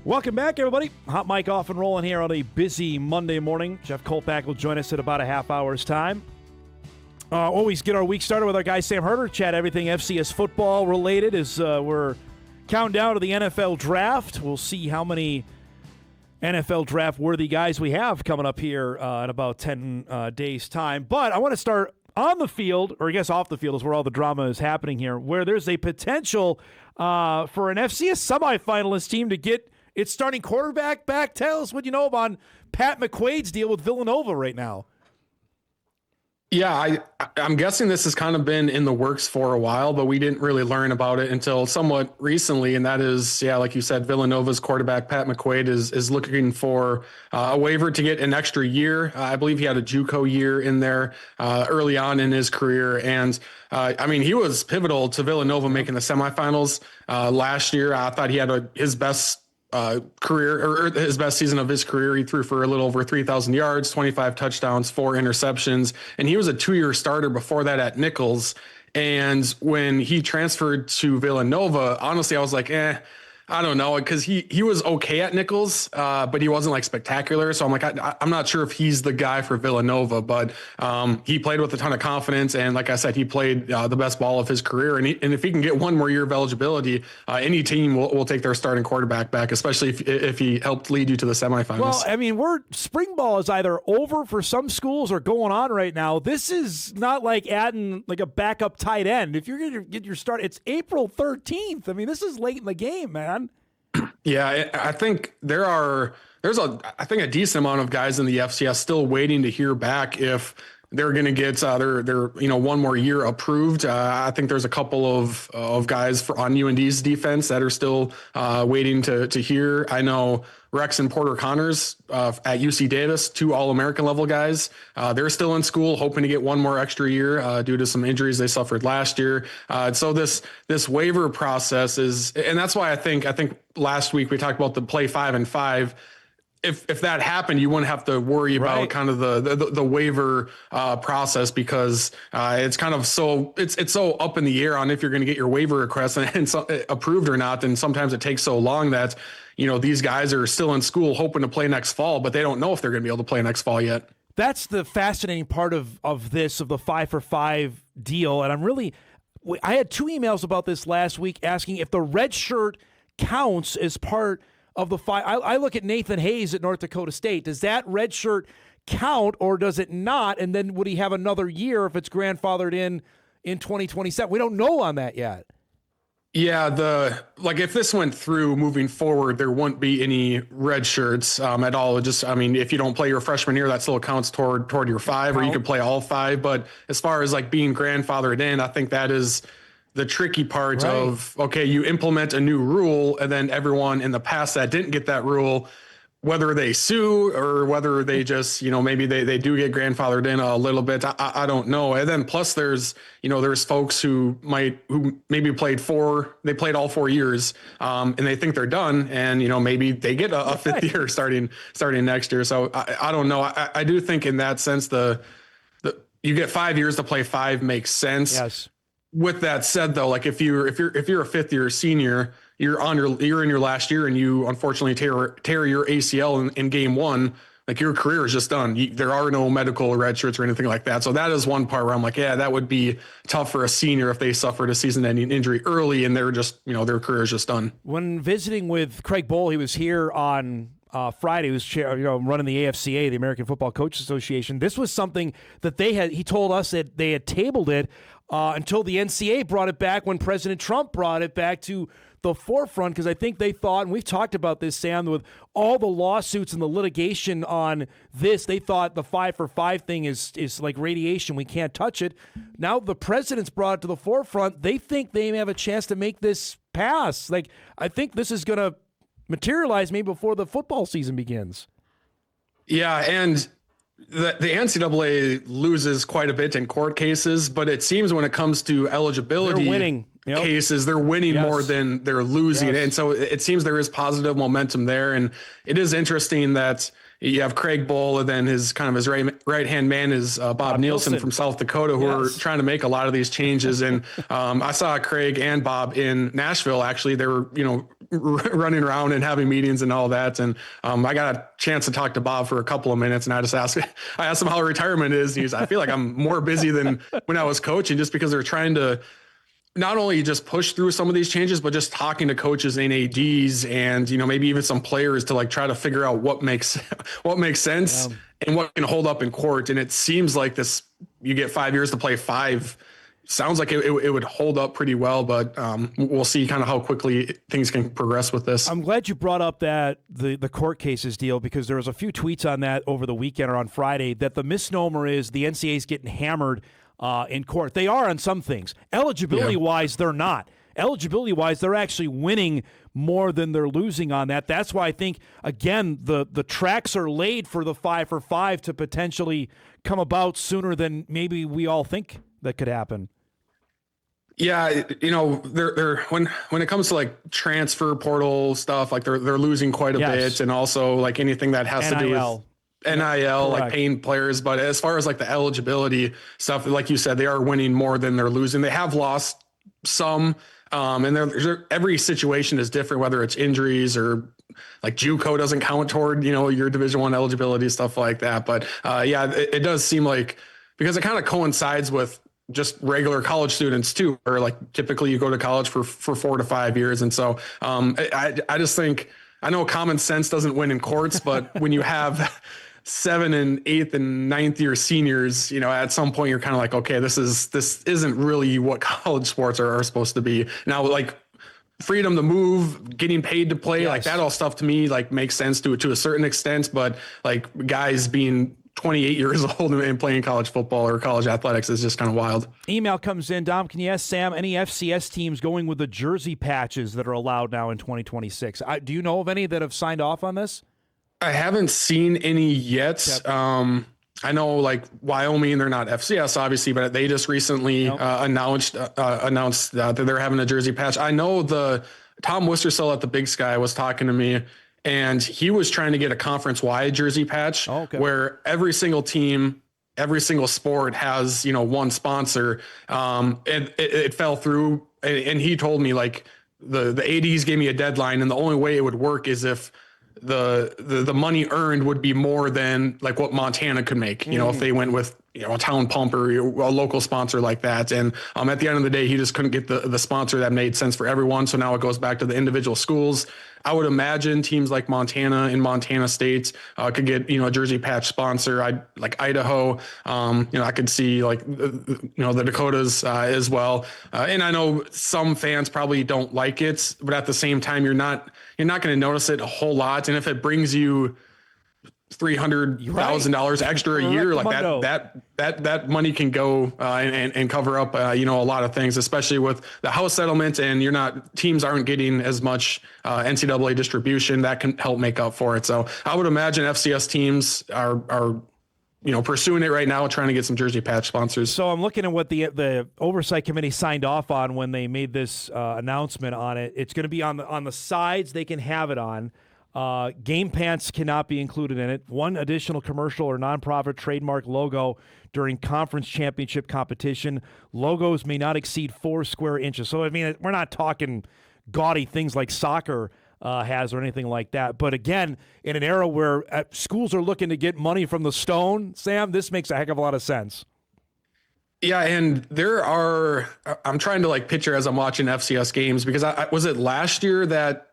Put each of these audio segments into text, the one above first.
Welcome back, everybody. Hot mic off and rolling here on a busy Monday morning. Jeff Kolpak will join us at about a half hour's time. Always get our week started with our guy Sam Herder. Chat everything FCS football related as we're counting down to the NFL draft. We'll see how many NFL draft-worthy guys we have coming up here in about 10 days' time. But I want to start on the field, or I guess off the field is where all the drama is happening here, where there's a potential for an FCS semifinalist team to get its starting quarterback back. Tell us what you know about Pat McQuaid's deal with Villanova right now. Yeah, I'm guessing this has kind of been in the works for a while, but we didn't really learn about it until somewhat recently. And that is, like you said, Villanova's quarterback, Pat McQuaid, is looking for a waiver to get an extra year. I believe he had a JUCO year in there early on in his career. And he was pivotal to Villanova making the semifinals last year. I thought he had his best career, or his best season of his career. He threw for a little over 3,000 yards, 25 touchdowns, 4 interceptions, and he was a 2-year starter before that at Nichols. And when he transferred to Villanova, honestly, I was like, I don't know, because he was okay at Nichols, but he wasn't like spectacular. So I'm like, I'm not sure if he's the guy for Villanova, but he played with a ton of confidence. And like I said, he played the best ball of his career. And if he can get one more year of eligibility, any team will take their starting quarterback back, especially if he helped lead you to the semifinals. Well, spring ball is either over for some schools or going on right now. This is not like adding like a backup tight end. If you're going to get your start, it's April 13th. This is late in the game, man. Yeah, I think there's a decent amount of guys in the FCS still waiting to hear back if they're going to get their one more year approved. I think there's a couple of guys on UND's defense that are still waiting to hear. I know Rex and Porter Connors at UC Davis, 2 All-American level guys. They're still in school, hoping to get one more extra year due to some injuries they suffered last year. So this waiver process is, and that's why I think last week we talked about the play 5 and 5. If that happened, you wouldn't have to worry about kind of the waiver process, because it's kind of it's so up in the air on if you're going to get your waiver request and approved or not. And sometimes it takes so long that these guys are still in school hoping to play next fall, but they don't know if they're going to be able to play next fall yet. That's the fascinating part of the 5 for 5 deal, and I had 2 emails about this last week asking if the red shirt counts as part of the 5. I look at Nathan Hayes at North Dakota State. Does that red shirt count or does it not? And then would he have another year if it's grandfathered in 2027? We don't know on that yet. Yeah, if this went through moving forward, there wouldn't be any red shirts at all. It just, if you don't play your freshman year, that still counts toward your 5, or you could play all 5. But as far as like being grandfathered in, I think that is the tricky part of, okay, you implement a new rule, and then everyone in the past that didn't get that rule, whether they sue or whether they just, maybe they do get grandfathered in a little bit. I don't know. And then plus there's folks who maybe played all 4 years and they think they're done, and, maybe they get a 5th year starting next year. So I don't know. I do think in that sense, you get 5 years to play 5 makes sense. Yes. With that said, though, like if you're a 5th year senior, you're in your last year, and you unfortunately tear your ACL in game 1, like your career is just done. There are no medical red shirts or anything like that. So that is one part where I'm like, yeah, that would be tough for a senior if they suffered a season-ending injury early and they're just, their career is just done. When visiting with Craig Bohl, he was here on Friday. He was running the AFCA, the American Football Coaches Association. This was something that he told us that they had tabled it until the NCAA brought it back, when President Trump brought it back to the forefront, because I think they thought, and we've talked about this, Sam, with all the lawsuits and the litigation on this, they thought the 5 for 5 thing is like radiation. We can't touch it. Now the president's brought it to the forefront. They think they may have a chance to make this pass. Like, I think this is going to materialize maybe before the football season begins. Yeah, and the NCAA loses quite a bit in court cases, but it seems when it comes to eligibility, they're winning. Cases, they're winning more than they're losing. And so it seems there is positive momentum there. And it is interesting that you have Craig Bohl, and then his right-hand man is Bob Nielsen from South Dakota, who are trying to make a lot of these changes. And I saw Craig and Bob in Nashville. Actually, they were, running around and having meetings and all that. And I got a chance to talk to Bob for a couple of minutes, and I asked him how retirement is. And I feel like I'm more busy than when I was coaching, just because they're trying to not only just push through some of these changes, but just talking to coaches and ADs and, maybe even some players to like try to figure out what makes sense and what can hold up in court. And it seems like you get 5 years to play 5. Sounds like it would hold up pretty well, but we'll see kind of how quickly things can progress with this. I'm glad you brought up that the court cases deal, because there was a few tweets on that over the weekend or on Friday that the misnomer is the NCAA is getting hammered in court. They are on some things. Eligibility-wise, they're not. Eligibility-wise, they're actually winning more than they're losing on that. That's why I think, again, the tracks are laid for the 5-for-5 to potentially come about sooner than maybe we all think that could happen. Yeah, they're when it comes to like transfer portal stuff, like they're losing quite a bit, and also like anything that has to do with NIL, like paying players. But as far as like the eligibility stuff, like you said, they are winning more than they're losing. They have lost some, and every situation is different, whether it's injuries or like JUCO doesn't count toward your Division I eligibility, stuff like that. But it does seem like, because it kind of coincides with just regular college students too, or like typically you go to college for 4 to 5 years. And so I just think, I know common sense doesn't win in courts, but when you have 7th and 8th and 9th year seniors, at some point you're kind of like, okay, this isn't really what college sports are supposed to be. Now, like freedom to move, getting paid to play, like that all stuff to me like makes sense to a certain extent, but like guys being 28 years old and playing college football or college athletics is just kind of wild. Email comes in. Dom, can you ask Sam any FCS teams going with the jersey patches that are allowed now in 2026? Do you know of any that have signed off on this? I haven't seen any yet. I know like Wyoming, they're not FCS obviously, but they just recently announced that they're having a jersey patch. I know Tom Wistersell at the Big Sky was talking to me, and he was trying to get a conference-wide jersey patch where every single team, every single sport has, one sponsor. And it fell through. And he told me like the ADs gave me a deadline, and the only way it would work is if the money earned would be more than like what Montana could make, if they went with, a Town Pump or a local sponsor like that. And at the end of the day, he just couldn't get the sponsor that made sense for everyone. So now it goes back to the individual schools. I would imagine teams like Montana and Montana State could get, a jersey patch sponsor. Like Idaho, I could see like, the Dakotas as well. And I know some fans probably don't like it, but at the same time, you're not going to notice it a whole lot. And if it brings you $300,000 extra a year, like that money can go and cover up a lot of things, especially with the house settlement, and teams aren't getting as much NCAA distribution that can help make up for it. So I would imagine FCS teams are pursuing it right now, trying to get some jersey patch sponsors. So I'm looking at what the oversight committee signed off on when they made this announcement on it. It's going to be on the sides. They can have it on. Game pants cannot be included in it. One additional commercial or nonprofit trademark logo during conference championship competition. Logos may not exceed 4 square inches. So, I mean, we're not talking gaudy things like soccer has or anything like that. But again, in an era where schools are looking to get money from the stone, Sam, this makes a heck of a lot of sense. Yeah, and I'm trying to like picture as I'm watching FCS games, because was it last year that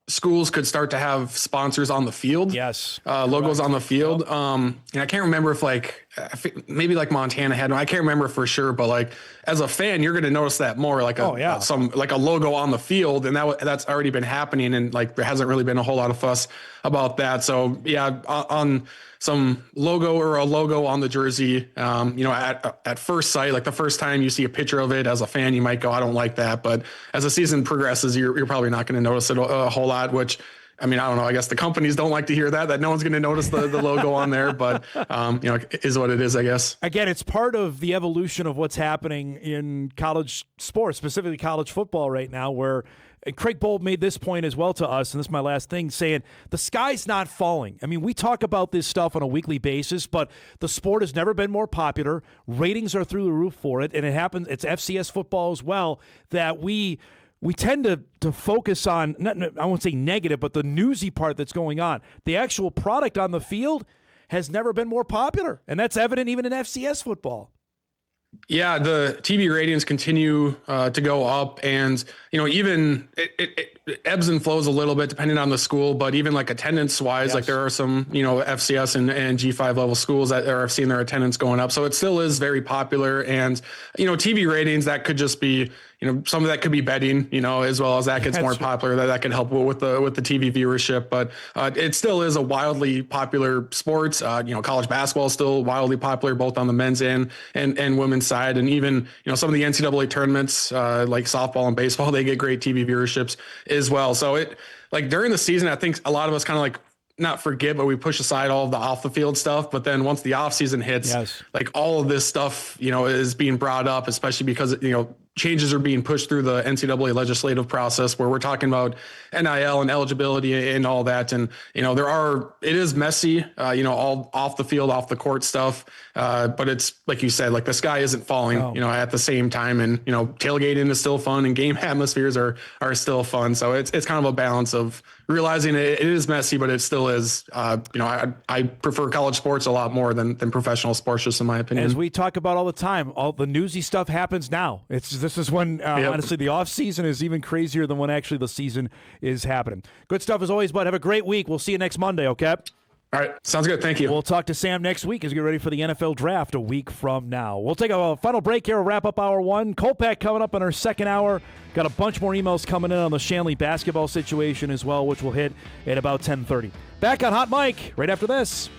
schools could start to have sponsors on the field? Yes. Logos on the field. And I can't remember if maybe like Montana had one. I can't remember for sure, but like as a fan, you're going to notice that more, like a logo on the field. And that's already been happening. And like, there hasn't really been a whole lot of fuss about that. So yeah, on some logo or a logo on the jersey, at first sight, like the first time you see a picture of it as a fan, you might go, I don't like that. But as the season progresses, you're probably not going to notice it a whole lot, which, I mean, I don't know. I guess the companies don't like to hear that no one's going to notice the logo on there, but it is what it is, I guess. Again, it's part of the evolution of what's happening in college sports, specifically college football right now, where Craig Bold made this point as well to us, and this is my last thing, saying the sky's not falling. I mean, we talk about this stuff on a weekly basis, but the sport has never been more popular. Ratings are through the roof for it, and it happens. It's FCS football as well, that we we tend to focus on, I won't say negative, but the newsy part that's going on. The actual product on the field has never been more popular, and that's evident even in FCS football. Yeah, the TV ratings continue to go up, and even it ebbs and flows a little bit depending on the school. But even like attendance wise, like there are some FCS and G5 level schools that are seeing their attendance going up. So it still is very popular, and TV ratings, that could just be some of that could be betting, as well as that gets more popular. That could help with the TV viewership. But it still is a wildly popular sport. College basketball is still wildly popular, both on the men's and women's side. And even some of the NCAA tournaments like softball and baseball, they get great TV viewerships as well. So it, like, during the season, I think a lot of us kind of like not forget, but we push aside all of the off the field stuff. But then once the off season hits, like all of this stuff, is being brought up, especially because, changes are being pushed through the NCAA legislative process, where we're talking about NIL and eligibility and all that. And, it is messy, all off the field, off the court stuff. But it's like you said, like the sky isn't falling, at the same time. And, tailgating is still fun, and game atmospheres are still fun. So it's kind of a balance of realizing it is messy, but it still is, I prefer college sports a lot more than professional sports, just in my opinion. As we talk about all the time, all the newsy stuff happens now. This is when, honestly, the off season is even crazier than when actually the season is happening. Good stuff as always, bud. Have a great week. We'll see you next Monday, okay? All right. Sounds good. Thank you. We'll talk to Sam next week as we get ready for the NFL draft a week from now. We'll take a final break here. We'll wrap up hour one. Kolpak coming up in our second hour. Got a bunch more emails coming in on the Shanley basketball situation as well, which we'll hit at about 10:30. Back on Hot Mike right after this.